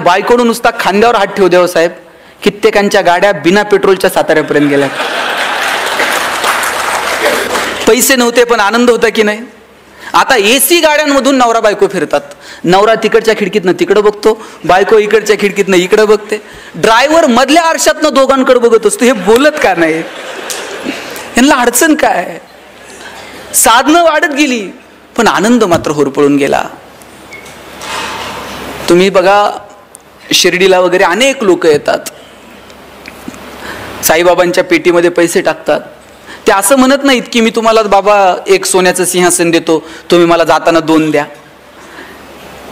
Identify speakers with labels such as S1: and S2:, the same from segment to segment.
S1: बायकोनं नुसता खांद्यावर हात ठेवू द्यावं साहेब, कित्येकांच्या गाड्या बिना पेट्रोलच्या साताऱ्यापर्यंत गेल्या. पैसे नव्हते पण आनंद होता की नाही. आता एसी गाड्यांमधून नवरा बायको फिरतात. नवरा तिकडच्या खिडकीतनं तिकडं बघतो, बायको इकडच्या खिडकीतनं इकडं बघते. ड्रायव्हर मधल्या आरशातनं दोघांकडे बघत असतो. हे बोलत का नाही? यांना अडचण काय? साधनं वाढत गेली पण आनंद मात्र होरपळून गेला. तुम्ही बघा, शिर्डीला वगैरे अनेक लोक येतात, साईबाबांच्या पेटीमध्ये पैसे टाकतात. ते असं म्हणत नाहीत की मी तुम्हाला बाबा एक सोन्याचं सिंहासन देतो, तुम्ही मला जाताना 2 द्या.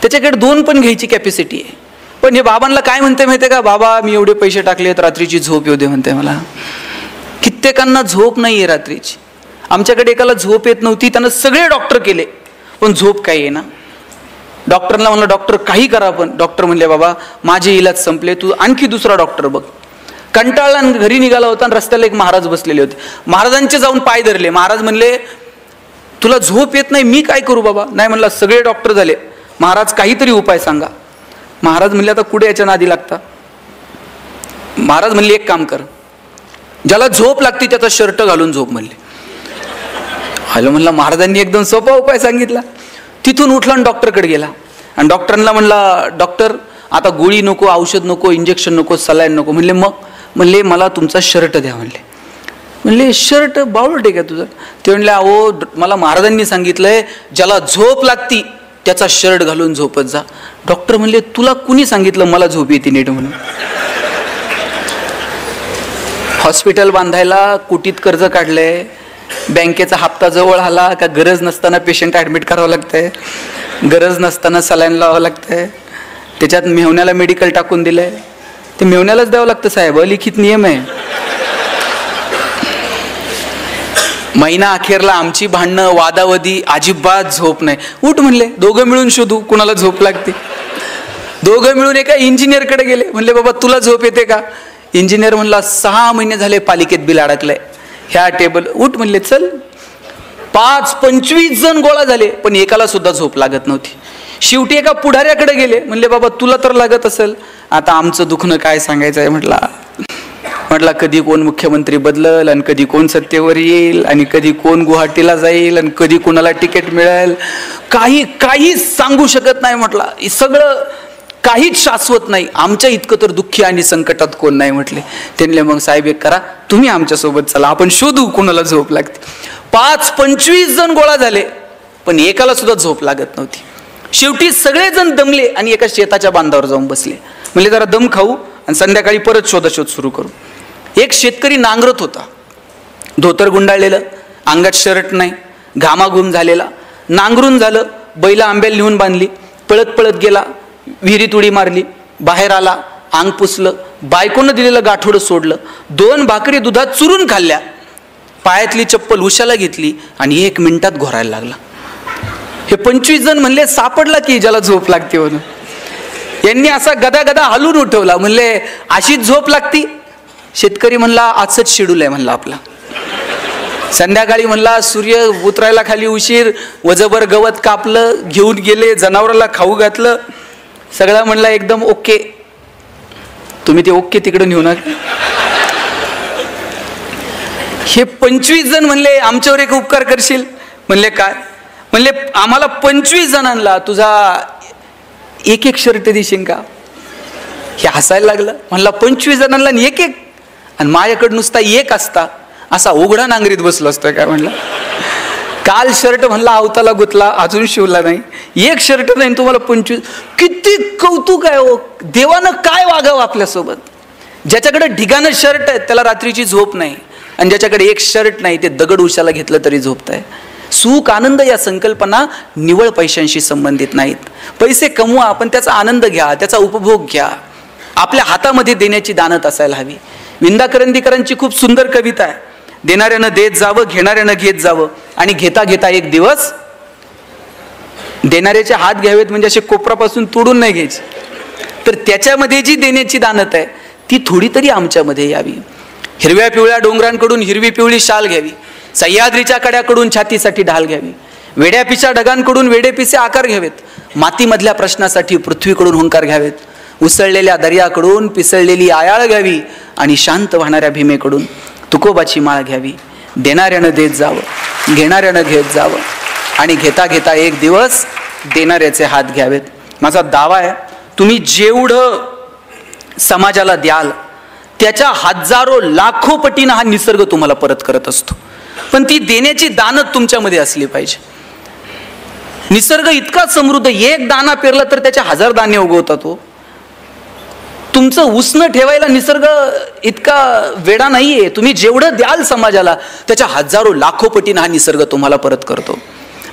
S1: त्याच्याकडे 2 पण घ्यायची कॅपॅसिटी आहे. पण हे बाबांना काय म्हणते माहिती आहे का? बाबा मी एवढे पैसे टाकलेत, रात्रीची झोप येऊ दे म्हणते मला. कित्येकांना झोप नाहीये रात्रीची. आमच्याकडे एकाला झोप येत नव्हती, त्यानं सगळे डॉक्टर केले पण झोप काही येईना. डॉक्टरला म्हणलं डॉक्टर काही करा, पण डॉक्टर म्हणले बाबा माझे इलाज संपले, तू आणखी दुसरा डॉक्टर बघ. कंटाळला घरी निघाला होता आणि रस्त्याला एक महाराज बसलेले होते. महाराजांचे जाऊन पाय धरले. महाराज म्हणले तुला झोप येत नाही, मी काय करू बाबा? नाही म्हणला सगळे डॉक्टर झाले, महाराज काहीतरी उपाय सांगा. महाराज म्हणले आता कुठे याच्या नादी लागता? महाराज म्हणले एक काम कर, ज्याला झोप लागते त्याचा शर्ट घालून झोप म्हणले. हॅलो म्हणला, महाराजांनी एकदम सोपा उपाय सांगितला. तिथून उठला आणि डॉक्टरकडे गेला आणि डॉक्टरांना म्हणला डॉक्टर आता गोळी नको, औषध नको, इंजेक्शन नको, सलाईन नको. म्हणले मग? म्हणले मला तुमचा शर्ट द्या म्हणले. म्हणले शर्ट बावळट आहे का तुझं? ते म्हणले अहो मला महाराजांनी सांगितलंय ज्याला झोप लागती त्याचा शर्ट घालून झोपत जा. डॉक्टर म्हणले तुला कुणी सांगितलं मला झोप येते नीट म्हणून? हॉस्पिटल बांधायला कुटीत कर्ज काढलंय, बँकेचा हप्ता जवळ आला का गरज नसताना पेशंट ऍडमिट करावं लागतंय, गरज नसताना सलाईन लावावं लागतंय, त्याच्यात मेहुण्याला मेडिकल टाकून दिलंय, ते मेहुण्यालाच द्यावं लागतं साहेब, अलिखित नियम आहे. महिना अखेरला आमची भांडणं वादावधी, अजिबात झोप नाही. उठ म्हणले दोघं मिळून शोधू कुणाला झोप लागते. दोघं मिळून एका इंजिनियरकडे गेले. म्हणले बाबा तुला झोप येते का? इंजिनियर म्हणला 6 महिने झाले पालिकेत बिल अडकलंय, ह्या टेबल. उठ म्हणले चल. 25 जण गोळा झाले पण एकाला सुद्धा झोप लागत नव्हती. शेवटी एका पुढाऱ्याकडे गेले. म्हणले बाबा तुला तर लागत असेल, आता आमचं दुखणं काय सांगायचं आहे म्हटला. कधी कोण मुख्यमंत्री बदलल आणि कधी कोण सत्तेवर येईल आणि कधी कोण गुवाहाटीला जाईल आणि कधी कोणाला तिकीट मिळेल, काही सांगू शकत नाही म्हटला. सगळं काहीच शाश्वत नाही. आमच्या इतकं तर दुःखी आणि संकटात कोण नाही म्हटले. त्यांनी मग साहेब एक करा, तुम्ही आमच्यासोबत चला, आपण शोधू कोणाला झोप लागते. 25 जण गोळा झाले पण एकाला सुद्धा झोप लागत नव्हती. शेवटी सगळेजण दमले आणि एका शेताच्या बांधावर जाऊन बसले. म्हणजे जरा दम खाऊ आणि संध्याकाळी परत शोधाशोध सुरू करू. एक शेतकरी नांगरत होता, धोतर गुंडाळलेलं, अंगात शर्ट नाही, घामाघूम झालेला. नांगरून झालं, बैला आंब्याला नेऊन बांधली, पळत पळत गेला, विहिरीत उडी मारली, बाहेर आला, अंग पुसलं, बायकोनं दिलेलं गाठोडं सोडलं, 2 भाकरी दुधात चुरून खाल्ल्या, पायातली चप्पल उशाला घेतली आणि 1 मिनिटात घोरायला लागला. हे 25 जण म्हणले सापडला की ज्याला झोप लागते म्हणून. यांनी असा गदा गदा हलून उठवला. म्हणले अशीच झोप लागती? शेतकरी म्हणला आजच शेड्यूल आहे म्हणला आपला. संध्याकाळी म्हणला सूर्य उतरायला खाली उशीर, वजभर गवत कापलं, घेऊन गेले, जनावराला खाऊ घातलं, सगळं म्हणला एकदम ओके. तुम्ही ते ओके तिकडे नेऊ नका. हे 25 जण म्हणले आमच्यावर एक उपकार करशील? म्हणले काय? म्हणले आम्हाला 25 जणांना तुझा एक शर्ट देशील का? हे हसायला लागलं. म्हणला 25 जणांना एक आणि माझ्याकडे नुसता एक असता असा उघडा नांगरीत बसलो असतोय काय? म्हणला काल शर्ट म्हणला आवताला गुतला, अजून शिवला नाही, एक शर्ट नाही तुम्हाला 25. किती कौतुक आहे हो. देवानं काय वागावं आपल्यासोबत. ज्याच्याकडे ढिगानं शर्ट आहे त्याला रात्रीची झोप नाही आणि ज्याच्याकडे एक शर्ट नाही ते दगड उशाला घेतलं तरी झोपताय. सुख आनंद या संकल्पना निवळ पैशांशी संबंधित नाहीत. पैसे कमवा पण त्याचा आनंद घ्या, त्याचा उपभोग घ्या. आपल्या हातामध्ये देण्याची दानत असायला हवी. विंदा करंदीकरांची खूप सुंदर कविता आहे. देणाऱ्यानं देत जावं, घेणाऱ्यानं घेत जावं आणि घेता घेता एक दिवस देणाऱ्याचे हात घ्यावेत, म्हणजे असे कोपरापासून तोडून नाही घ्यायचे. तर त्याच्यामध्ये जी देण्याची दानत आहे ती थोडी तरी आमच्यामध्ये यावी. हिरव्या पिवळ्या डोंगरांकडून हिरवी पिवळी शाल घ्यावी, सह्याद्रीच्या कड्याकडून छातीसाठी ढाल घ्यावी, वेड्यापिच्या ढगांकडून वेडेपिसे आकार घ्यावेत, मातीमधल्या प्रश्नासाठी पृथ्वीकडून हुंकार घ्यावेत, उसळलेल्या दर्याकडून पिसळलेली आयाळ घ्यावी आणि शांत वाहणाऱ्या भीमेकडून तुकोबाची माळ घ्यावी. देणाऱ्यानं देत जावं, घेणाऱ्यानं घेत जावं आणि घेता घेता एक दिवस देणाऱ्याचे हात घ्यावेत. माझा दावा आहे, तुम्ही जेवढं समाजाला द्याल त्याच्या हजारो लाखो पटीनं हा निसर्ग तुम्हाला परत करत असतो. पण ती देण्याची दानत तुमच्यामध्ये असली पाहिजे. निसर्ग इतका समृद्ध, एक दाना पेरला तर त्याचे 1000 दाणे उगवतात. तुमचं उसनं ठेवायला निसर्ग इतका वेडा नाहीये. तुम्ही जेवढं द्याल समाजाला त्याच्या हजारो लाखो पटीनं हा निसर्ग तुम्हाला परत करतो.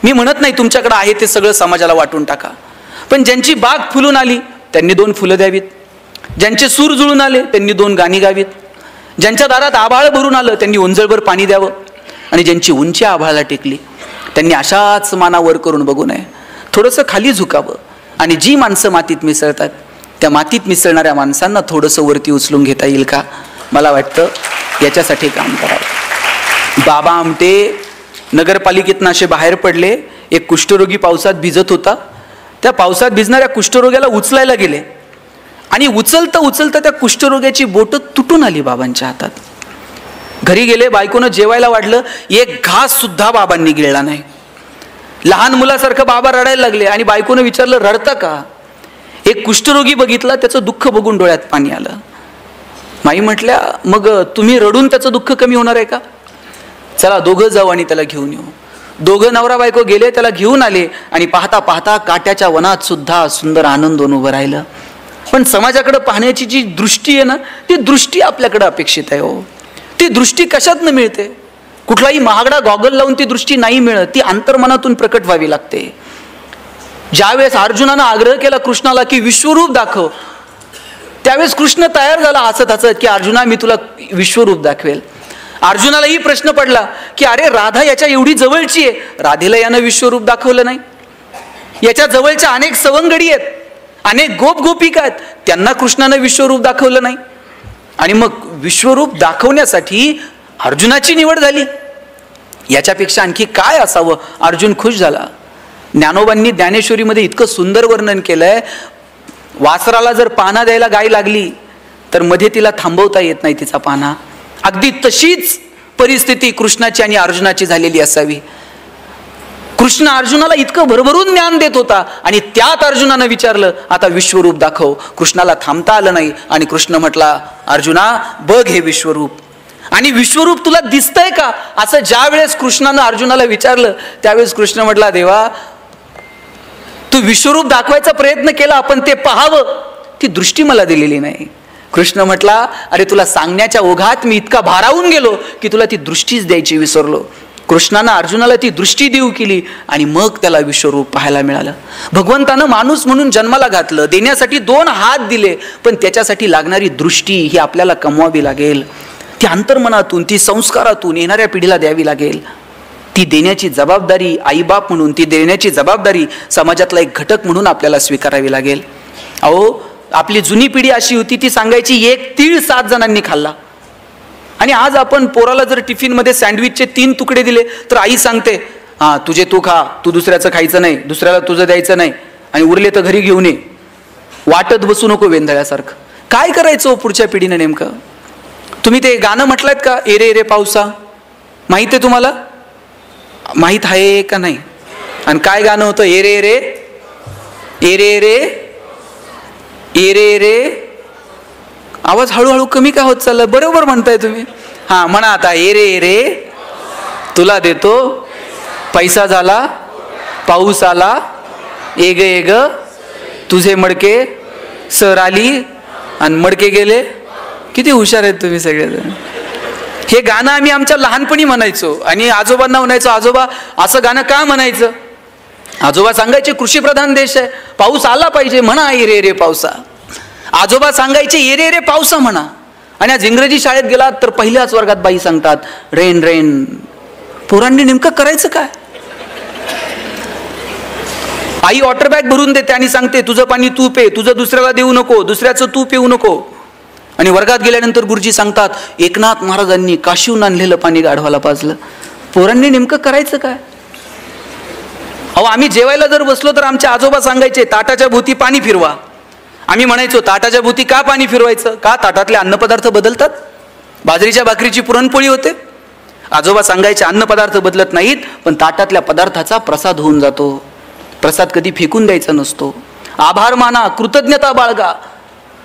S1: मी म्हणत नाही तुमच्याकडे आहे ते सगळं समाजाला वाटून टाका, पण ज्यांची बाग फुलून आली त्यांनी 2 फुलं द्यावीत. ज्यांचे सूर जुळून आले त्यांनी 2 गाणी गावीत. ज्यांच्या दारात आभाळ भरून आलं त्यांनी ओंजळभर पाणी द्यावं. आणि ज्यांची उंची आभाळाला टेकली त्यांनी अशाच मानावर करून बघू नये, थोडंसं खाली झुकावं. आणि जी माणसं मातीत मिसळतात त्या मातीत मिसळणाऱ्या माणसांना थोडंसं वरती उचलून घेता येईल का? मला वाटतं याच्यासाठी काम करावं. बाबा आमटे नगरपालिकेतनं असे बाहेर पडले. एक कुष्ठरोगी पावसात भिजत होता. त्या पावसात भिजणाऱ्या कुष्ठरोग्याला उचलायला गेले आणि उचलता उचलता त्या कुष्ठरोग्याची बोटं तुटून आली बाबांच्या हातात. घरी गेले, बायकोनं जेवायला वाढलं, एक घास सुद्धा बाबांनी गिळला नाही. लहान मुलासारखं बाबा रडायला लागले आणि बायकोनं विचारलं, रडता का? एक कुष्ठरोगी बघितला, त्याचं दुःख बघून डोळ्यात पाणी आलं. माई म्हटल्या, मग तुम्ही रडून त्याचं दुःख कमी होणार आहे का? चला दोघं जाऊ आणि त्याला घेऊन येऊ. दोघं नवरा बायको गेले, त्याला घेऊन आले आणि पाहता पाहता काट्याच्या वनात सुद्धा सुंदर आनंद उभं राहिलं. पण समाजाकडे पाहण्याची जी दृष्टी आहे ना, ती दृष्टी आपल्याकडे अपेक्षित आहे. हो, ती दृष्टी कशातनं मिळते? कुठलाही महागडा गॉगल लावून ती दृष्टी नाही मिळत. ती अंतर्मनातून प्रकट व्हावी लागते. ज्यावेळेस अर्जुनानं आग्रह केला कृष्णाला की विश्वरूप दाखव, त्यावेळेस कृष्ण तयार झाला हसत हसत की अर्जुना मी तुला विश्वरूप दाखवेल. अर्जुनालाही प्रश्न पडला की अरे राधा याच्या एवढी जवळची आहे, राधेला यानं विश्वरूप दाखवलं नाही. याच्या जवळच्या अनेक सवंगडी आहेत, अनेक गोप गोपिका आहेत, त्यांना कृष्णानं विश्वरूप दाखवलं नाही. आणि मग विश्वरूप दाखवण्यासाठी अर्जुनाची निवड झाली. याच्यापेक्षा आणखी काय असावं? अर्जुन खुश झाला. ज्ञानोबांनी ज्ञानेश्वरीमध्ये इतकं सुंदर वर्णन केलंय, वासराला जर पाना द्यायला गाय लागली तर मध्ये तिला थांबवता येत नाही तिचा पाना. अगदी तशीच परिस्थिती कृष्णाची आणि अर्जुनाची झालेली असावी. कृष्ण अर्जुनाला इतकं भरभरून ज्ञान देत होता आणि त्यात अर्जुनानं विचारलं आता विश्वरूप दाखव. कृष्णाला थांबता आलं नाही आणि कृष्ण म्हटला, अर्जुना बघ हे विश्वरूप. आणि विश्वरूप तुला दिसतंय का? असं ज्या वेळेस कृष्णानं अर्जुनाला विचारलं त्यावेळेस कृष्ण म्हटला, देवा तू विश्वरूप दाखवायचा प्रयत्न केला, पण ते पाहावं ती दृष्टी मला दिलेली नाही. कृष्ण म्हटला, अरे तुला सांगण्याच्या ओघात मी इतका भारावून गेलो की तुला ती दृष्टीच द्यायची विसरलो. कृष्णानं अर्जुनाला ती दृष्टी देऊ केली आणि मग त्याला विश्वरूप पाहायला मिळालं. भगवंतानं माणूस म्हणून जन्माला घातलं, देण्यासाठी 2 हात दिले, पण त्याच्यासाठी लागणारी दृष्टी ही आपल्याला कमवावी लागेल. ती अंतर्मनातून, ती संस्कारातून येणाऱ्या पिढीला द्यावी लागेल. ती देण्याची जबाबदारी आईबाप म्हणून, ती देण्याची जबाबदारी समाजातला एक घटक म्हणून आपल्याला स्वीकारावी लागेल. अहो आपली जुनी पिढी अशी होती, ती सांगायची 1 तीळ 7 जणांनी खाल्ला. आणि आज आपण पोराला जर टिफिनमध्ये सँडविचचे 3 तुकडे दिले तर आई सांगते, हा तुझे तू खा, तू दुसऱ्याचं खायचं नाही, दुसऱ्याला तुझं द्यायचं नाही, आणि उरले तर घरी घेऊन ये, वाटत बसू नको वेंधळ्यासारखं. काय करायचं पुढच्या पिढीनं नेमकं? तुम्ही ते गाणं म्हटलंत का, ए रे रे पावसा? माहित आहे तुम्हाला? माहित आहे का नाही? आणि काय गाणं होतं? ए रे रे, ए रे रे, ए रे रे. आवाज हळूहळू कमी का होत चालला? बरोबर म्हणताय तुम्ही. हा म्हणा आता, ए रे रे तुला देतो पैसा, झाला पाऊस आला, एग एग तुझे मडके सर आली आणि मडके गेले. किती हुशार आहेत तुम्ही सगळेजण. हे गाणं आम्ही आमच्या लहानपणी म्हणायचो आणि आजोबांना म्हणायचो, आजोबा असं गाणं का म्हणायचं? आजोबा सांगायचे कृषीप्रधान देश आहे, पाऊस आला पाहिजे, म्हणा ए रे रे पावसा. आजोबा सांगायचे ए रे रे पावसा म्हणा. आणि आज इंग्रजी शाळेत गेलात तर पहिल्याच वर्गात बाई सांगतात रेन रेन. पोरांनी नेमकं करायचं काय? आई वॉटर बॅग भरून देते आणि सांगते तुझं पाणी तू पे, तुझं दुसऱ्याला देऊ नको, दुसऱ्याचं तू पिऊ नको. आणि वर्गात गेल्यानंतर गुरुजी सांगतात एकनाथ महाराजांनी काशीहून आणलेलं पाणी गाढवाला पाजलं. पोरांनी नेमकं करायचं काय? अहो आम्ही जेवायला जर बसलो तर आमचे आजोबा सांगायचे ताटाच्या भोवती पाणी फिरवा. आम्ही म्हणायचो ताटाच्या भोवती का पाणी फिरवायचं? का? ताटातले अन्नपदार्थ बदलतात. बाजरीच्या भाकरीची पुरणपोळी होते. आजोबा सांगायचे अन्नपदार्थ बदलत नाहीत, पण ताटातल्या पदार्थाचा प्रसाद होऊन जातो. प्रसाद कधी फेकून द्यायचा नसतो. आभार माना, कृतज्ञता बाळगा,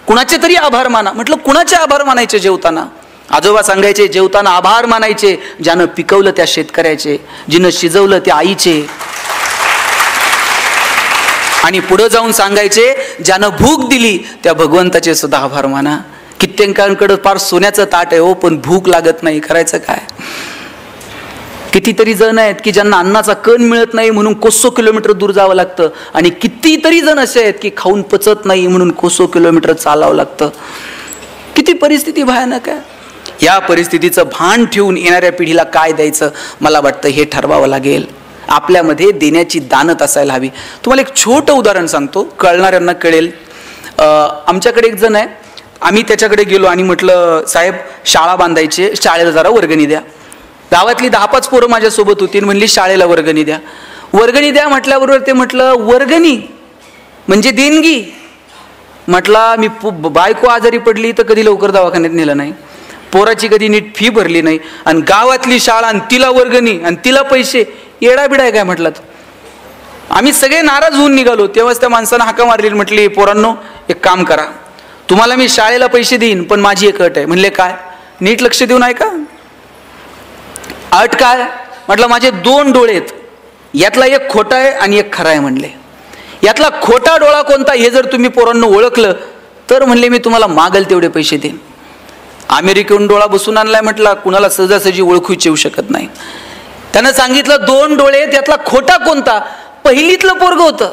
S1: कुणाचे तरी आभार माना. म्हटलं कुणाचे आभार मानायचे जेवताना? आजोबा सांगायचे जेवताना आभार मानायचे ज्यानं पिकवलं त्या शेतकऱ्याचे, जिनं शिजवलं त्या आईचे. आणि पुढे जाऊन सांगायचे ज्यानं भूक दिली त्या भगवंताचे सुद्धा आभार माना. कित्येकांकडे फार सोन्याचं ताट आहे हो, पण भूक लागत नाही, करायचं काय? कितीतरी जण आहेत की ज्यांना अन्नाचा कण मिळत नाही म्हणून कोसो किलोमीटर दूर जावं लागतं, आणि कितीतरी जण असे आहेत की खाऊन पचत नाही म्हणून कोसो किलोमीटर चालावं लागतं. किती परिस्थिती भयानक आहे. या परिस्थितीचं भान ठेवून येणाऱ्या पिढीला काय द्यायचं मला वाटतं हे ठरवावं लागेल. आपल्यामध्ये देण्याची दानत असायला हवी. तुम्हाला एक छोटं उदाहरण सांगतो, कळणाऱ्यांना कळेल. आमच्याकडे एक जण आहे, आम्ही त्याच्याकडे गेलो आणि म्हटलं साहेब शाळा बांधायची, शाळेला जरा वर्गणी द्या. गावातली 10-5 पोरं माझ्यासोबत होती, म्हणली शाळेला वर्गणी द्या. वर्गणी द्या म्हटल्याबरोबर ते म्हटलं वर्गणी म्हणजे देणगी. म्हटला मी बायको आजारी पडली तर कधी लवकर दवाखान्यात नेलं नाही, पोराची कधी नीट फी भरली नाही, आणि गावातली शाळा आणि तिला वर्गणी आणि तिला पैसे, येडा बिडा आहे काय म्हटलं. आम्ही सगळे नाराज होऊन निघालो. तेव्हाच त्या माणसानं हाका मारली, म्हटली पोरांनो एक काम करा, तुम्हाला मी शाळेला पैसे देईन पण माझी एक अट आहे. म्हणले काय? नीट लक्ष देऊन ऐका. अट काय? म्हटलं माझे 2 डोळे आहेत, यातला एक खोटा आहे आणि एक खरा आहे. म्हणले यातला खोटा डोळा कोणता हे जर तुम्ही पोरांनो ओळखलं तर म्हणले मी तुम्हाला मागल तेवढे पैसे देईन. अमेरिकेहून डोळा बसून आणलाय म्हटला, कुणाला सहजासहजी ओळखूच येऊ शकत नाही. त्यानं सांगितलं 2 डोळे आहेत, यातला खोटा कोणता? पहिलीतलं पोरग होतं.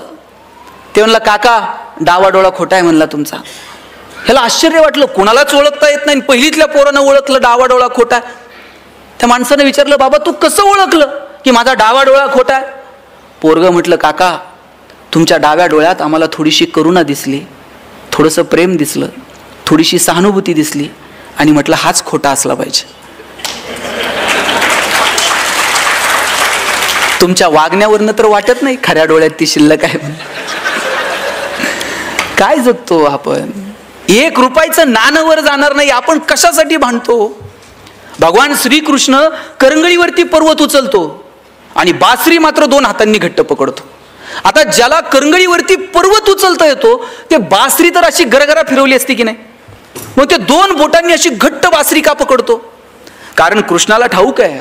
S1: ते म्हणलं काका डावा डोळा खोटा आहे म्हणला तुमचा. ह्याला आश्चर्य वाटलं, कुणालाच ओळखता येत नाही, पहिलीतल्या पोरानं ओळखलं डावा डोळा खोटा. त्या माणसानं विचारलं बाबा तू कसं ओळखलं की माझा डावा डोळा खोटा आहे? पोरग म्हटलं काका तुमच्या डाव्या डोळ्यात आम्हाला थोडीशी करुणा दिसली, थोडंसं प्रेम दिसलं, थोडीशी सहानुभूती दिसली, आणि म्हटलं हाच खोटा असला पाहिजे. तुमच्या वागण्यावरनं तर वाटत नाही खऱ्या डोळ्यात ती शिल्लक आहे. काय जगतो आपण? 1 रुपयाचं नाणं वर जाणार नाही, आपण कशासाठी भांडतो? भगवान श्रीकृष्ण करंगळीवरती पर्वत उचलतो आणि बासरी मात्र 2 हातांनी घट्ट पकडतो. आता ज्याला करंगळीवरती पर्वत उचलता येतो ते बासरी तर अशी गरगरा फिरवली असती की नाही, मग ते 2 बोटांनी अशी घट्ट बासरी का पकडतो? कारण कृष्णाला ठाऊक आहे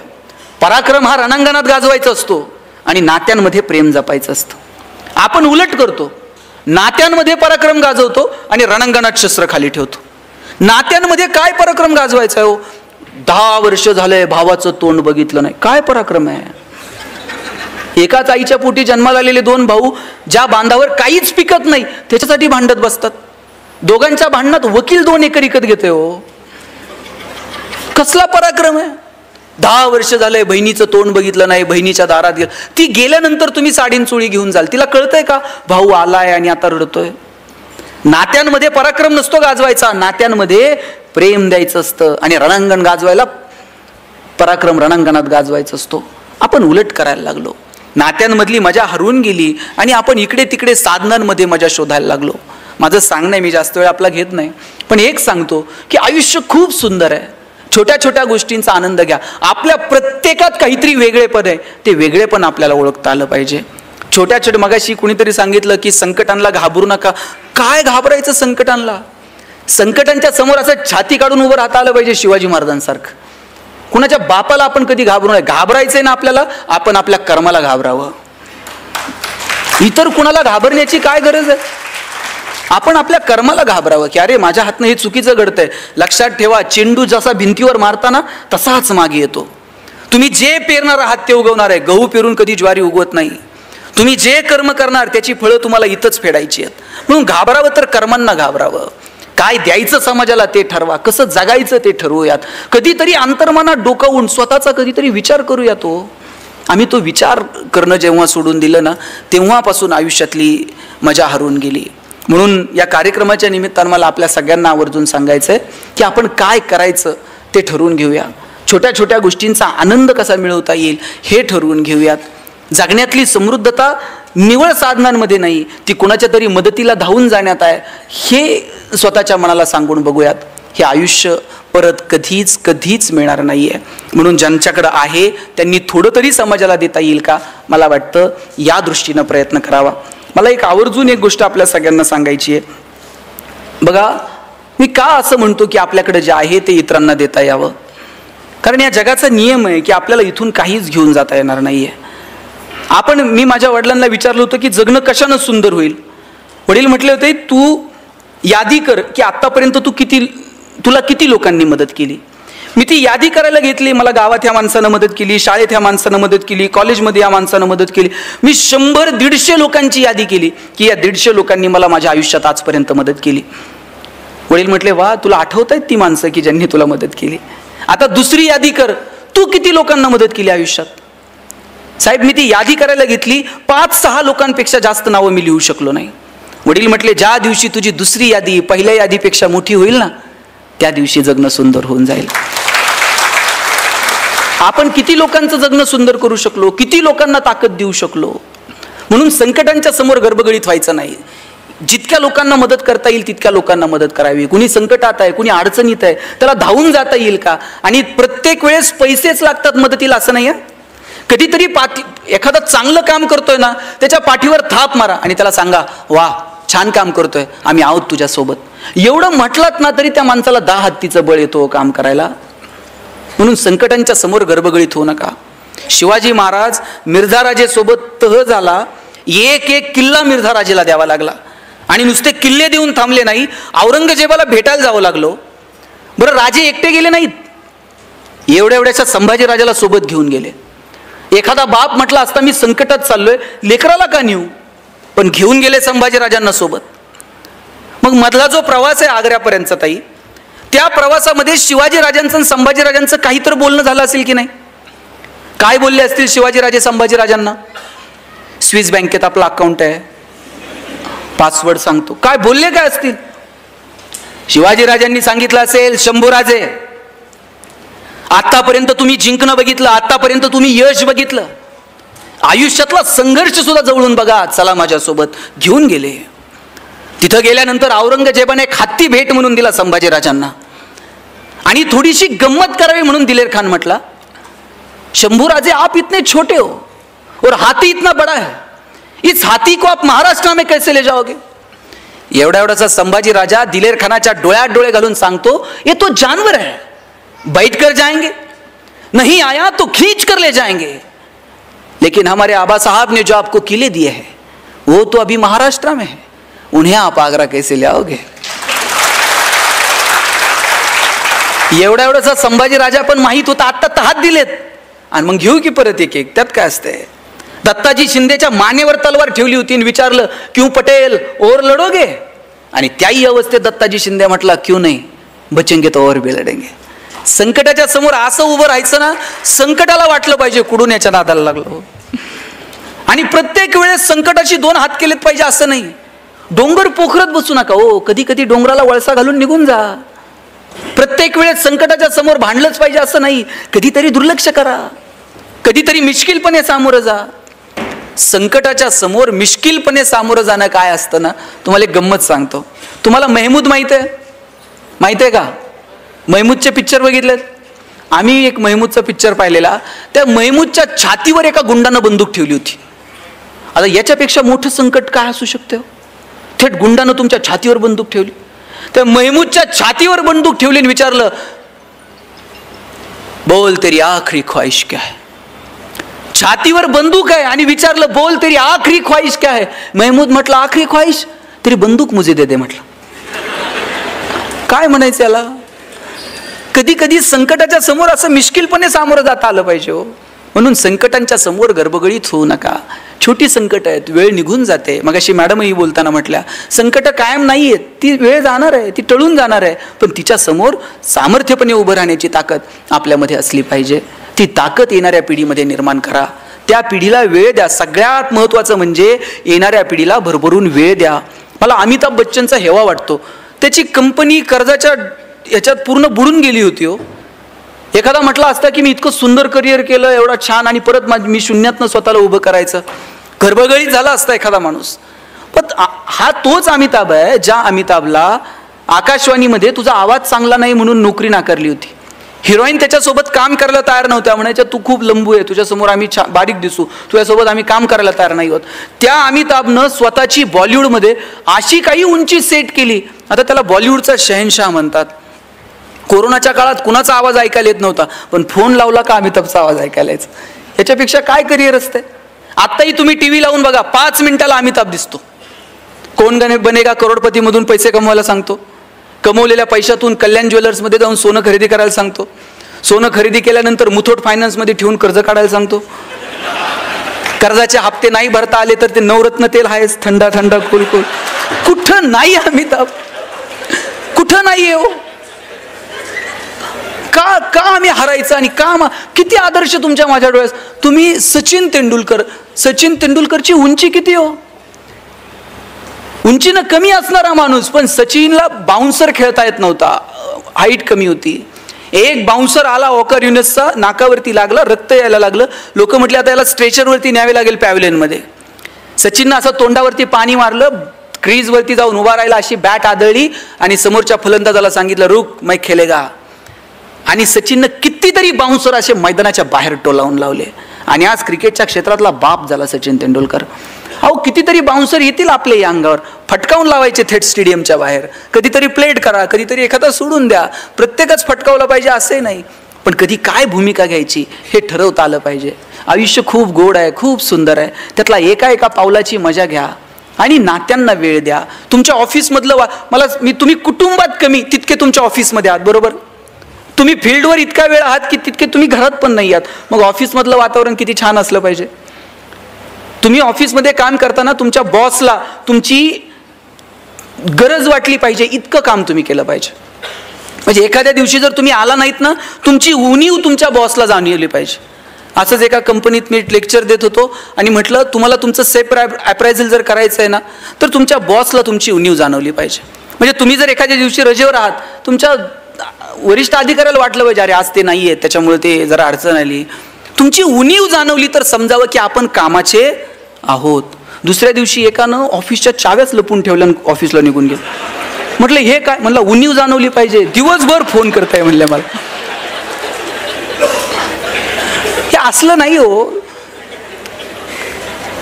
S1: पराक्रम हा रणांगणात गाजवायचा असतो आणि नात्यांमध्ये प्रेम जपायचं असतं. आपण उलट करतो, नात्यांमध्ये पराक्रम गाजवतो आणि रणांगणात शस्त्र खाली ठेवतो. नात्यांमध्ये काय पराक्रम गाजवायचा आहे हो? 10 वर्ष झाले भावाचं तोंड बघितलं नाही, काय पराक्रम आहे? एकाच आईच्या पोटी जन्माला आलेले 2 भाऊ ज्या बांधावर काहीच पिकत नाही त्याच्यासाठी भांडत बसतात. दोघांच्या भांडणात वकील 2 एकर विकत घेते हो. कसला पराक्रम आहे? 10 वर्ष झालंय बहिणीचं तोंड बघितलं नाही, बहिणीच्या दारात गेलं, ती गेल्यानंतर तुम्ही साडीन चोळी घेऊन जाल, तिला कळतंय का भाऊ आलाय आणि आता रडतोय? नात्यांमध्ये पराक्रम नसतो गाजवायचा, नात्यांमध्ये प्रेम द्यायचं असतं आणि रणांगण गाजवायला पराक्रम रणांगणात गाजवायचा असतो. आपण उलट करायला लागलो, नात्यांमधली मजा हरवून गेली आणि आपण इकडे तिकडे साधनांमध्ये मजा शोधायला लागलो. माझं सांगणं मी जास्त वेळ आपला घेत नाही, पण एक सांगतो की आयुष्य खूप सुंदर आहे. छोट्या छोट्या गोष्टींचा आनंद घ्या. आपल्या प्रत्येकात काहीतरी वेगळेपण आहे, ते वेगळेपण आपल्याला ओळखता आलं पाहिजे. छोट्या छोट्या मगाशी कुणीतरी सांगितलं की संकटांना घाबरू नका. काय घाबरायचं संकटांना? संकटांच्या समोर असं छाती काढून उभं राहता आलं पाहिजे शिवाजी महाराजांसारखं. कुणाच्या बापाला आपण कधी घाबरू नये. घाबरायचंय ना आपल्याला, आपण आपल्या कर्माला घाबरावं. इतर कुणाला घाबरण्याची काय गरज आहे? आपण आपल्या कर्माला घाबरावं की अरे माझ्या हातनं हे चुकीचं घडतंय. लक्षात ठेवा, चेंडू जसा भिंतीवर मारताना तसाच मागे येतो. तुम्ही जे पेरणार आहात ते उगवणार आहे. गहू पेरून कधी ज्वारी उगवत नाही. तुम्ही जे कर्म करणार त्याची फळं तुम्हाला इथंच फेडायची आहेत. म्हणून घाबरावं तर कर्मांना घाबरावं. काय द्यायचं समाजाला ते ठरवा, कसं जगायचं ते ठरवूयात. कधीतरी अंतर्मनात डोकावून स्वतःचा कधीतरी विचार करूया. आम्ही तो विचार करणं जेव्हा सोडून दिलं ना, तेव्हापासून आयुष्यातली मजा हरवून गेली. म्हणून या कार्यक्रमाच्या निमित्तानं मला आपल्या सगळ्यांना आवर्जून सांगायचं आहे की आपण काय करायचं ते ठरवून घेऊया. छोट्या छोट्या गोष्टींचा आनंद कसा मिळवता येईल हे ठरवून घेऊयात. जगण्यातली समृद्धता निवळ साधनांमध्ये नाही, ती कुणाच्या तरी मदतीला धावून जाण्यात आहे, हे स्वतःच्या मनाला सांगून बघूयात. हे आयुष्य परत कधीच कधीच मिळणार नाही आहे. म्हणून ज्यांच्याकडं आहे त्यांनी थोडं तरी समाजाला देता येईल का, मला वाटतं या दृष्टीनं प्रयत्न करावा. मला एक आवर्जून एक गोष्ट आपल्या सगळ्यांना सांगायची आहे. बघा, मी का असं म्हणतो की आपल्याकडे जे आहे ते इतरांना देता यावं? कारण या जगाचा नियम आहे की आपल्याला इथून काहीच घेऊन जाता येणार नाही आहे. मी माझ्या वडिलांना विचारलं होतं की जगणं कशानं सुंदर होईल. वडील म्हटले होते, तू यादी कर की आत्तापर्यंत तुला किती लोकांनी मदत केली. मी ती यादी करायला घेतली. मला गावात ह्या माणसानं मदत केली, शाळेत ह्या माणसानं मदत केली, कॉलेजमध्ये या माणसानं मदत केली. मी 100-150 लोकांची यादी केली की या 150 लोकांनी मला माझ्या आयुष्यात आजपर्यंत मदत केली. वडील म्हटले, वा, तुला आठवत आहेत ती माणसं की ज्यांनी तुला मदत केली. आता दुसरी यादी कर, तू किती लोकांना मदत केली आयुष्यात. साहेब, मी ती यादी करायला घेतली, 5-6 लोकांपेक्षा जास्त नावं मी लिहू शकलो नाही. वडील म्हटले, ज्या दिवशी तुझी दुसरी यादी पहिल्या यादीपेक्षा मोठी होईल ना, त्या दिवशी जगणं सुंदर होऊन जाईल. आपण किती लोकांचं जगणं सुंदर करू शकलो, किती लोकांना ताकद देऊ शकलो. म्हणून संकटांच्या समोर गडबडीत व्हायचं नाही. जितक्या लोकांना मदत करता येईल तितक्या लोकांना मदत करावी. कुणी संकटात आहे, कुणी अडचणीत आहे, त्याला धावून जाता येईल का. आणि प्रत्येक वेळेस पैसेच लागतात मदतीला असं नाही आहे. कधीतरी एखादं चांगलं काम करतोय ना, त्याच्या पाठीवर थाप मारा आणि त्याला सांगा, वा, छान काम करतोय, आम्ही आहोत तुझ्यासोबत. एवढं म्हटलात ना तरी त्या माणसाला 10 हत्तीचं बळ येतो काम करायला. म्हणून संकटांच्या समोर गडबडीत होऊ नका. शिवाजी महाराज मिर्झा राजेसोबत तह झाला, एक किल्ला मिर्झा राजेला द्यावा लागला. आणि नुसते किल्ले देऊन थांबले नाही, औरंगजेबाला भेटायला जावं लागलो. बरं, राजे एकटे गेले नाहीत, एवढ्याशा संभाजी राजाला सोबत घेऊन गेले. एखादा बाप म्हटला असता, मी संकटात चाललोय, लेकराला का नेऊ, पण घेऊन गेले संभाजी राजांना सोबत. मग मधला जो प्रवास आहे आग्र्यापर्यंतचा ताई, त्या प्रवासामध्ये शिवाजी राजांचं आणि संभाजी राजांचं काहीतरी बोलणं झालं असेल की नाही. काय बोलले असतील शिवाजी राजे संभाजी राजांना? स्विस बँकेत आपलं अकाउंट आहे, पासवर्ड सांगतो. काय बोलले काय असतील? शिवाजी राजांनी सांगितलं असेल, शंभूराजे, आतापर्यंत तुम्ही जिंकणं बघितलं, आतापर्यंत तुम्ही यश बघितलं, आयुष्यातला संघर्ष सुद्धा जवळून बघा, चला माझ्यासोबत. घेऊन गेले. तिथं गेल्यानंतर औरंगजेबाने एक हत्ती भेट म्हणून दिला संभाजीराजांना. आणि थोडीशी गंमत करावी म्हणून दिलेर खान म्हटला, शंभूराजे, आप इतने छोटे हो और हाथी इतना बड़ा है, इस हाथी को आप महाराष्ट्र में कैसे ले जाओगे. एवढासा संभाजी राजा दिलेर खानाच्या डोळ्यात डोळे घालून सांगतो, ये तो जानवर है, बैठ कर जाएंगे, नहीं आया तो खींच कर ले जाएंगे, लेकिन हमारे आबा साहब ने जो आपको किले दिए हैं वो तो अभी महाराष्ट्र में है, उन्हें आप आगरा कैसे ले आओगे. एवढासा संभाजी राजा पण माहित होता, आता तहात दिलेत आणि मग घेऊ की परत एक एक, त्यात काय असतंय. दत्ताजी शिंदेच्या मानेवर तलवार ठेवली होती आणि विचारलं, क्यों पटेल और लढोगे. आणि त्याही अवस्थेत दत्ताजी शिंदे म्हटला, क्यों नाही, बचेंगे तो और भी लढेंगे. संकटाच्या समोर असं उभं राहायचं ना, संकटाला वाटलं पाहिजे कुडून याच्या नादाला लागलो. आणि प्रत्येक वेळेस संकटाची 2 हात केलेत पाहिजे असं नाही. डोंगर पोखरत बसू नका हो, कधी कधी डोंगराला वळसा घालून निघून जा. प्रत्येक वेळेस संकटाच्या समोर भांडलंच पाहिजे असं नाही. कधीतरी दुर्लक्ष करा, कधीतरी मिश्किलपणे सामोरं जा. संकटाच्या समोर मिश्किलपणे सामोरं जाणं काय असतं ना, तुम्हाला एक गंमत सांगतो. तुम्हाला महमूद माहित आहे का? महमूदचे पिक्चर बघितलेत? आम्ही एक महमूदचा पिक्चर पाहिलेला. त्या महमूदच्या छातीवर एका गुंडानं बंदूक ठेवली होती. आता याच्यापेक्षा मोठं संकट काय असू शकतं? थेट गुंडानं तुमच्या छातीवर बंदूक ठेवली. त्या महमूदच्या छातीवर बंदूक ठेवली आणि विचारलं, बोल तेरी आखरी ख्वाहिश क्या है. छातीवर बंदूक आहे आणि विचारलं, बोल तेरी आखरी ख्वाहिश क्या है. महमूद म्हटलं, आखरी ख्वाहिश तेरी बंदूक मुझे दे दे. म्हटलं, काय म्हणायचं याला. कधी कधी संकटाच्या समोर असं मिश्किलपणे सामोरं जाता आलं पाहिजे हो. म्हणून संकटांच्या समोर गडबडीत होऊ नका. छोटी संकट आहेत, वेळ निघून जाते. मगाशी मॅडमही बोलताना म्हटल्या, संकट कायम नाहीये, ती वेळ जाणार आहे, ती टळून जाणार आहे, पण तिच्या समोर सामर्थ्यपणे उभं राहण्याची ताकद आपल्यामध्ये असली पाहिजे. ती ताकद येणाऱ्या पिढीमध्ये निर्माण करा. त्या पिढीला वेळ द्या. सगळ्यात महत्त्वाचं म्हणजे येणाऱ्या पिढीला भरभरून वेळ द्या. मला अमिताभ बच्चनचा हेवा वाटतो. त्याची कंपनी कर्जाच्या याच्यात पूर्ण बुडून गेली होती हो. एखादा म्हटला असता की मी इतकं सुंदर करिअर केलं, एवढा छान, आणि परत मी शून्यातनं स्वतःला उभं करायचं. गर्भगळीत झाला असता एखादा माणूस. पण हा तोच अमिताभ आहे ज्या अमिताभला आकाशवाणीमध्ये तुझा आवाज चांगला नाही म्हणून नोकरी नाकारली होती. हिरोईन त्याच्यासोबत काम करायला तयार नव्हत्या, म्हणायच्या तू खूप लंबू आहे, तुझ्यासमोर आम्ही बारीक दिसू, तुझ्यासोबत आम्ही काम करायला तयार नाही होत. त्या अमिताभनं स्वतःची बॉलिवूडमध्ये अशी काही उंची सेट केली, आता त्याला बॉलिवूडचा शहनशाह म्हणतात. कोरोनाच्या काळात कुणाचा आवाज ऐकायला येत नव्हता, पण फोन लावला का अमिताभचा आवाज ऐकायला यायचा. याच्यापेक्षा काय करिअर असते. आत्ताही तुम्ही टीव्ही लावून बघा, 5 मिनिटाला अमिताभ दिसतो. कोण बनेगा करोडपती मधून पैसे कमवायला सांगतो, कमवलेल्या पैशातून कल्याण ज्वेलर्समध्ये जाऊन सोनं खरेदी करायला सांगतो, सोनं खरेदी केल्यानंतर मुथूट फायनान्समध्ये ठेवून कर्ज काढायला सांगतो, कर्जाचे हप्ते नाही भरता आले तर ते नवरत्न तेल आहेच, थंड थंड कुल कुल. कुठं नाही अमिताभ, कुठं नाही हो. का आम्ही हरायचं आणि किती आदर्श तुमच्या माझ्या डोळ्यात. तुम्ही सचिन तेंडुलकरची उंची किती हो. उंचीनं कमी असणारा माणूस, पण सचिनला बाउन्सर खेळता येत नव्हता, हाईट कमी होती. एक बाउन्सर आला वॉकर युनिसचा, नाकावरती लागला, रक्त यायला लागलं. लोक म्हटले आता याला स्ट्रेचरवरती न्यावे लागेल पॅव्हलियनमध्ये. सचिननं असं तोंडावरती पाणी मारलं, क्रीजवरती जाऊन उभा राहिला, अशी बॅट आदळली आणि समोरच्या फलंदाजाला सांगितलं रुक मै खेलेगा. आणि सचिननं कितीतरी बाउन्सर असे मैदानाच्या बाहेर टोलावून लावले आणि आज क्रिकेटच्या क्षेत्रातला बाप झाला सचिन तेंडुलकर. अहो कितीतरी बाउन्सर येतील आपल्या या अंगावर, फटकावून लावायचे थेट स्टेडियमच्या बाहेर. कधीतरी प्लेट करा, कधीतरी एखादा सोडून द्या, प्रत्येकच फटकावला पाहिजे असे नाही. पण कधी काय भूमिका घ्यायची हे ठरवता आलं पाहिजे. आयुष्य खूप गोड आहे, खूप सुंदर आहे, त्यातला एका पावलाची मजा घ्या आणि नात्यांना वेळ द्या. तुमच्या ऑफिसमधलं तुम्ही कुटुंबात कमी तितके तुमच्या ऑफिसमध्ये आहात, बरोबर. तुम्ही फील्डवर इतका वेळ आहात की तितके तुम्ही घरात पण नाही आहात. मग ऑफिसमधलं वातावरण किती छान असलं पाहिजे. तुम्ही ऑफिसमध्ये काम करताना तुमच्या बॉसला तुमची गरज वाटली पाहिजे इतकं काम तुम्ही केलं पाहिजे. म्हणजे एखाद्या दिवशी जर तुम्ही आला नाहीत ना, तुमची उणीव तुमच्या बॉसला जाणवली पाहिजे. असंच एका कंपनीत मी लेक्चर देत होतो आणि म्हटलं तुम्हाला तुमचं सेल्फ अप्रायझल जर करायचं आहे ना, तर तुमच्या बॉसला तुमची उणीव जाणवली पाहिजे. म्हणजे तुम्ही जर एखाद्या दिवशी रजेवर आहात, तुमच्या वरिष्ठ अधिकाऱ्याला वाटलं पाहिजे अरे आज ते नाही आहेत त्याच्यामुळे ते जरा अडचण आली. तुमची उणीव जाणवली तर समजावं की आपण कामाचे आहोत. दुसऱ्या दिवशी एकानं ऑफिसच्या चाव्याच लपून ठेवल्या ऑफिसला निघून गेलं. म्हटलं हे काय, म्हणलं उणीव जाणवली पाहिजे, दिवसभर फोन करताय म्हणले मला. हे असलं नाही हो,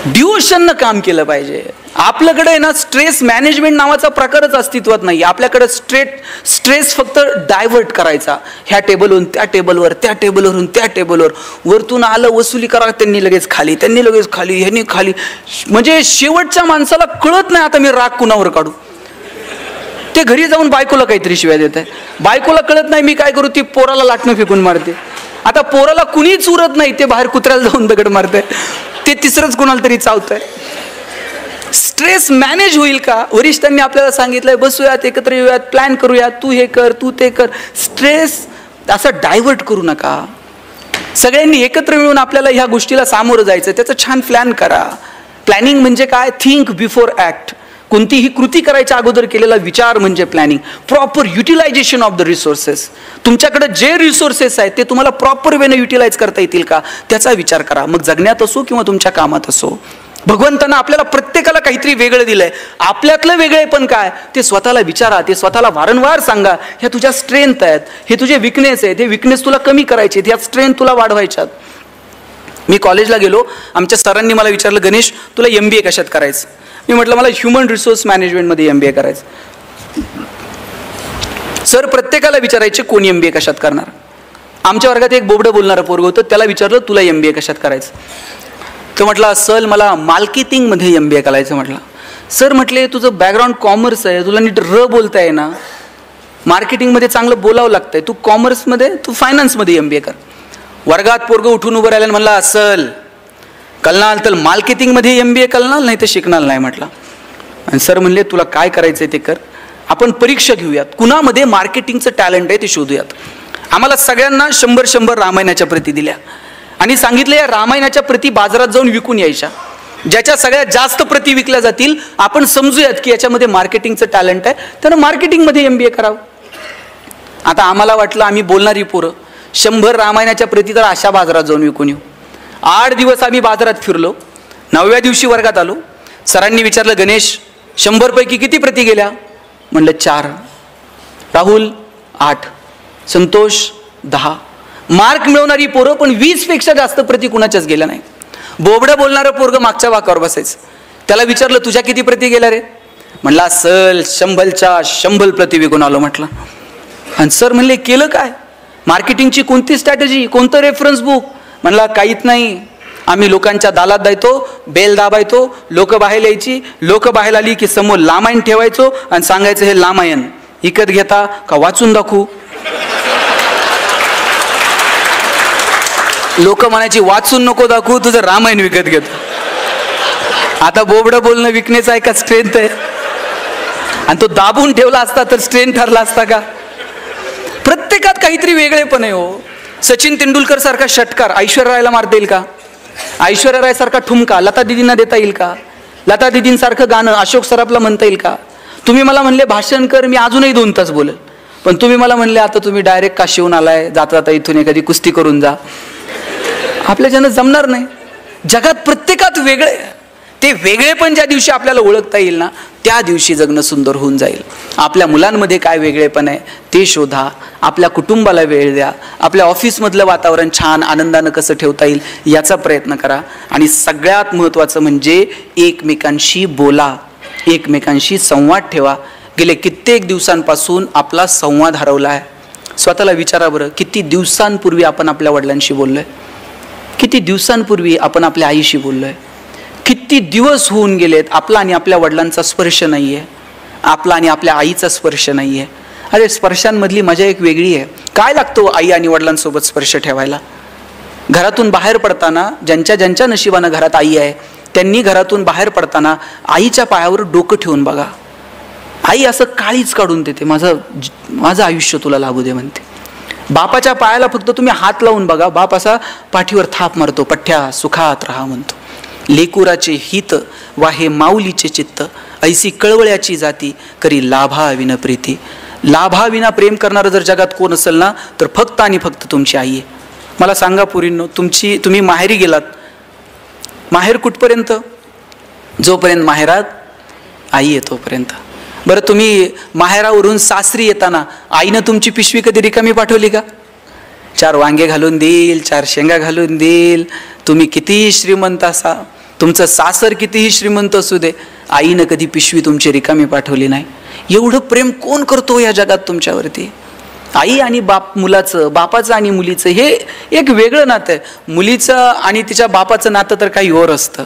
S1: डिवोशननं काम केलं पाहिजे. आपल्याकडे ना स्ट्रेस मॅनेजमेंट नावाचा प्रकारच अस्तित्वात नाही. आपल्याकडे स्ट्रेस फक्त डायव्हर्ट करायचा, ह्या टेबलवरून त्या टेबलवर, त्या टेबलवरून त्या टेबलवर, वरतून आलं वसुली करा, त्यांनी लगेच खाली, ह्यांनी खाली. म्हणजे शेवटच्या माणसाला कळत नाही आता मी राग कुणावर काढू. ते घरी जाऊन बायकोला काहीतरी शिव्या देत आहे, बायकोला कळत नाही मी काय करू, ती पोराला लाटणं फेकून मारते. आता पोराला कुणीच उरत नाही, ते बाहेर कुत्र्याला जाऊन दगड मारतंय, ते तिसरंच कुणाला तरी चावतंय. स्ट्रेस मॅनेज होईल का. वरिष्ठांनी आपल्याला सांगितलंय बसूयात, एकत्र येऊयात, प्लॅन करूयात, तू हे कर, तू ते कर. स्ट्रेस असं डायव्हर्ट करू नका. सगळ्यांनी एकत्र मिळून आपल्याला ह्या गोष्टीला सामोरं जायचं, त्याचं छान प्लॅन करा. प्लॅनिंग म्हणजे काय, थिंक बिफोर ऍक्ट. कोणतीही कृती करायच्या अगोदर केलेला विचार म्हणजे planning. Proper utilization of the resources. तुमच्याकडे जे रिसोर्सेस आहेत ते तुम्हाला प्रॉपर वेने युटिलाइज करता येतील का त्याचा विचार करा. मग जगण्यात असो किंवा तुमच्या कामात असो. भगवंतानं आपल्याला प्रत्येकाला काहीतरी वेगळं दिलंय. आपल्यातलं वेगळे पण काय ते स्वतःला विचारा, ते स्वतःला वारंवार सांगा. ह्या तुझ्या स्ट्रेंथ आहेत, हे तुझे विकनेस आहेत, हे विकनेस तुला कमी करायचे, ह्या स्ट्रेंथ तुला वाढवायच्यात. मी कॉलेजला गेलो, आमच्या सरांनी मला विचारलं गणेश तुला MBA कशात करायचं. मी म्हटलं मला ह्युमन रिसोर्स मॅनेजमेंटमध्ये MBA करायचं. सर प्रत्येकाला विचारायचे कोण MBA कशात करणार. आमच्या वर्गात एक बोबडं बोलणारं पोरग होतं, त्याला विचारलं तुला MBA कशात करायचं. तो म्हटला सर मला मार्केटिंगमध्ये MBA करायचं. म्हटलं सर म्हटले तुझं बॅकग्राऊंड कॉमर्स आहे, तुला नीट बोलता आहे ना, मार्केटिंगमध्ये चांगलं बोलावं लागतंय, तू कॉमर्समध्ये तू फायनान्समध्ये MBA कर. वर्गात पोरग उठून उभं राहिलं म्हणला असल कलनाल तर मार्केटिंगमध्ये MBA कलनाल नाही तर शिकणार नाही. म्हटलं आणि सर म्हणले तुला काय करायचंय ते कर, आपण परीक्षा घेऊयात, कुणामध्ये मार्केटिंगचं टॅलेंट आहे ते शोधूयात. आम्हाला सगळ्यांना 100 रामायणाच्या प्रती दिल्या आणि सांगितलं या रामायणाच्या प्रती बाजारात जाऊन विकून यायच्या. ज्याच्या सगळ्यात जास्त प्रती विकल्या जातील आपण समजूयात की याच्यामध्ये मार्केटिंगचं टॅलेंट आहे, त्यानं मार्केटिंगमध्ये MBA करावं. आता आम्हाला वाटलं आम्ही बोलणारी पोरं 100 रामायणाच्या प्रती तर अशा बाजारात जाऊन विकून येऊ. 8 दिवस आम्ही बाजारात फिरलो. 9व्या दिवशी वर्गात आलो. सरांनी विचारलं, गणेश 100 पैकी किती प्रती गेल्या? म्हणलं 4. राहुल 8, संतोष 10. मार्क मिळवणारी पोरं पण 20 पेक्षा जास्त प्रती कुणाच्याच गेल्या नाही. बोबडं बोलणारं पोरगं मागच्या वाकावर बसायचं. त्याला विचारलं, तुझ्या किती प्रती गेल्या रे? म्हणला, सल 100च्या 100 प्रती विकून आलो म्हटलं. आणि सर म्हणले, केलं काय? मार्केटिंगची कोणती स्ट्रॅटेजी, कोणतं रेफरन्स बुक? म्हणला, काहीच नाही. आम्ही लोकांच्या दालात द्यायचो, बेल दाबायचो, लोक बाहेर यायची, लोक बाहेर आली की समोर लामायण ठेवायचो आणि सांगायचं, हे लामायण विकत घेता का वाचून दाखवू? लोक म्हणायची, वाचून नको दाखवू, तुझं रामायण विकत घेतो. आता बोबडं बोलणं विकनेस आहे का स्ट्रेंथ आहे? आणि तो दाबून ठेवला असता तर स्ट्रेंथ ठरला असता का? प्रत्येकात काहीतरी वेगळेपण आहे हो. सचिन तेंडुलकर सारखा षटकार ऐश्वर्या रायला मारता येईल का? ऐश्वर्या राय सारखा ठुमका लता दिदींना देता येईल का? लता दिदींसारखं गाणं अशोक सराफला म्हणता येईल का? तुम्ही मला म्हणले भाषण कर, मी अजूनही 2 तास बोलेल. पण तुम्ही मला म्हणले, आता तुम्ही डायरेक्ट काशीहून आलाय, जाता जाता इथून एखादी कुस्ती करून जा. आपल्याच्यानं जमणार नाही. जगात प्रत्येकात वेगळे. ते वेगळेपण ज्या दिवशी आपल्याला ओळखता येईल ना, त्या दिवशी जगणं सुंदर होऊन जाईल. आपल्या मुलांमध्ये काय वेगळेपण आहे ते शोधा. आपल्या कुटुंबाला वेळ द्या. आपल्या ऑफिसमधलं वातावरण छान आनंदानं कसं ठेवता येईल याचा प्रयत्न करा. आणि सगळ्यात महत्त्वाचं म्हणजे एकमेकांशी बोला, एकमेकांशी संवाद ठेवा. गेले कित्येक दिवसांपासून आपला संवाद हरवला आहे. स्वतःला विचारा बरं, किती दिवसांपूर्वी आपण आपल्या वडिलांशी बोललोय? किती दिवसांपूर्वी आपण आपल्या आईशी बोललोय? किती दिवस होऊन गेलेत आपला आणि आपल्या वडिलांचा स्पर्श नाही आहे, आपला आणि आपल्या आईचा स्पर्श नाही आहे. अरे स्पर्शांमधली मजा एक वेगळी आहे. काय लागतो आई आणि वडिलांसोबत स्पर्श ठेवायला? घरातून बाहेर पडताना ज्यांच्या ज्यांच्या नशिबानं घरात आई आहे त्यांनी घरातून बाहेर पडताना आईच्या पायावर डोकं ठेवून बघा. आई असं काळीच काढून देते, माझं आयुष्य तुला लाभू दे म्हणते. बापाच्या पायाला फक्त तुम्ही हात लावून बघा, बाप असा पाठीवर थाप मारतो, पठ्ठ्या सुखात राहा म्हणतो. लेकुराचे हित वाहे माऊलीचे चित्त, ऐसी कळवळ्याची जाती करी लाभा विन प्रीती. लाभा विना प्रेम करणारं जर जगात कोण असेल ना, तर फक्त आणि फक्त तुमची आई आहे. मला सांगा पोरींनो, तुम्ही माहेरी गेलात, माहेर कुठपर्यंत? जोपर्यंत माहेरात आई आहे तोपर्यंत. बरं, तुम्ही माहेरावरून सासरी येताना आईनं तुमची पिशवी कधी रिकामी पाठवली का? 4 वांगे घालून देईल, 4 शेंगा घालून देईल. तुम्ही कितीही श्रीमंत असा, तुमचं सासर कितीही श्रीमंत असू दे, आईनं कधी पिशवी तुमची रिकामी पाठवली नाही. एवढं प्रेम कोण करतो या जगात तुमच्यावरती? आई आणि बाप मुलाचं, बापाचं आणि मुलीचं हे एक वेगळं नातं आहे. मुलीचं आणि तिच्या बापाचं नातं तर काही और असतं.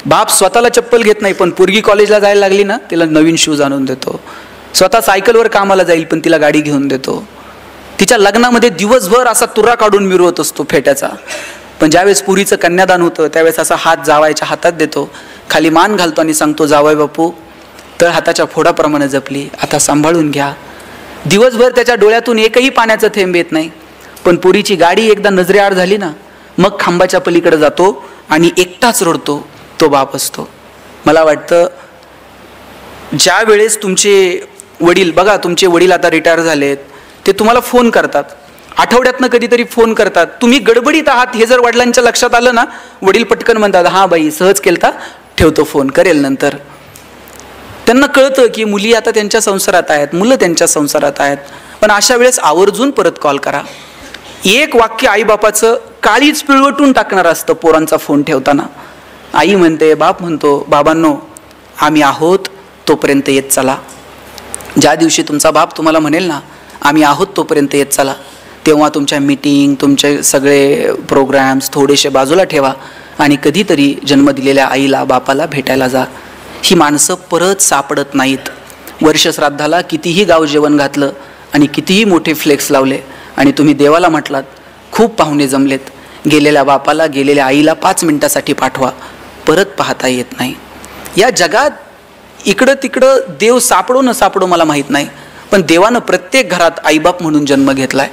S1: बाप स्वतःला चप्पल घेत नाही, पण पोरगी कॉलेजला जायला लागली ना, तिला नवीन शूज आणून देतो. स्वतः सायकलवर कामाला जाईल, पण तिला गाडी घेऊन देतो. तिच्या लग्नामध्ये दिवसभर असा तुरा काढून मिरवत असतो फेट्याचा. पण ज्यावेळेस पुरीचं कन्यादान होतं त्यावेळेस असा हात जावायच्या हातात देतो, खाली मान घालतो आणि सांगतो, जावई बापू तर हाताच्या फोडाप्रमाणे जपली, आता सांभाळून घ्या. दिवसभर त्याच्या डोळ्यातून एकही पाण्याचं थेंब येत नाही. पण पुरीची गाडी एकदा नजरेआड झाली ना, मग खांबाच्या पलीकडे जातो आणि एकटाच रडतो. तो बाप असतो. मला वाटतं ज्या वेळेस तुमचे वडील, बघा तुमचे वडील आता रिटायर झालेत, ते तुम्हाला फोन करतात, आठवड्यातनं कधीतरी फोन करतात. तुम्ही गडबडीत आहात हे जर वडिलांच्या लक्षात आलं ना, वडील पटकन म्हणतात, हां बाई सहज केलता, ठेवतो फोन, करेल नंतर. त्यांना कळतं की मुली आता त्यांच्या संसारात आहेत, मुलं त्यांच्या संसारात आहेत. पण अशा वेळेस आवर्जून परत कॉल करा. एक वाक्य आईबापाचं काळीच पिळवटून टाकणार असतं पोरांचा फोन ठेवताना. आई म्हणते, बाप म्हणतो, बाबांनो आम्ही आहोत तोपर्यंत येत चला. ज्या दिवशी तुमचा बाप तुम्हाला म्हणेल ना, आम्ही आहोत तोपर्यंत येत चला, तेव्हा तुमच्या मीटिंग, तुमचे सगळे प्रोग्राम्स थोडेसे बाजूला ठेवा आणि कधीतरी जन्म दिलेल्या आईला बापाला भेटायला जा. ही माणसं परत सापडत नाहीत. वर्षश्राद्धाला कितीही गाव जेवण घातलं आणि कितीही मोठे फ्लेक्स लावले आणि तुम्ही देवाला म्हटलात, खूप पाहुणे जमलेत, गेलेल्या बापाला, गेलेल्या आईला 5 मिनिटासाठी पाठवा, परत पाहता येत नाही. या जगात इकडं तिकडं देव सापडो न सापडो मला माहीत नाही, पण देवानं प्रत्येक घरात आईबाप म्हणून जन्म घेतलाय.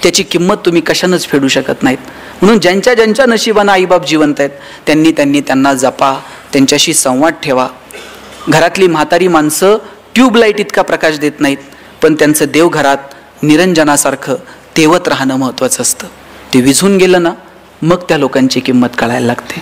S1: त्याची किंमत तुम्ही कशानंच फेडू शकत नाहीत. म्हणून ज्यांच्या ज्यांच्या नशिबानं आईबाप जिवंत आहेत त्यांना जपा, त्यांच्याशी संवाद ठेवा. घरातली म्हातारी माणसं ट्यूबलाईट इतका प्रकाश देत नाहीत, पण त्यांचं देव घरात निरंजनासारखं तेवत राहणं महत्त्वाचं असतं. ते विझून गेलं ना, मग त्या लोकांची किंमत कळायला लागते.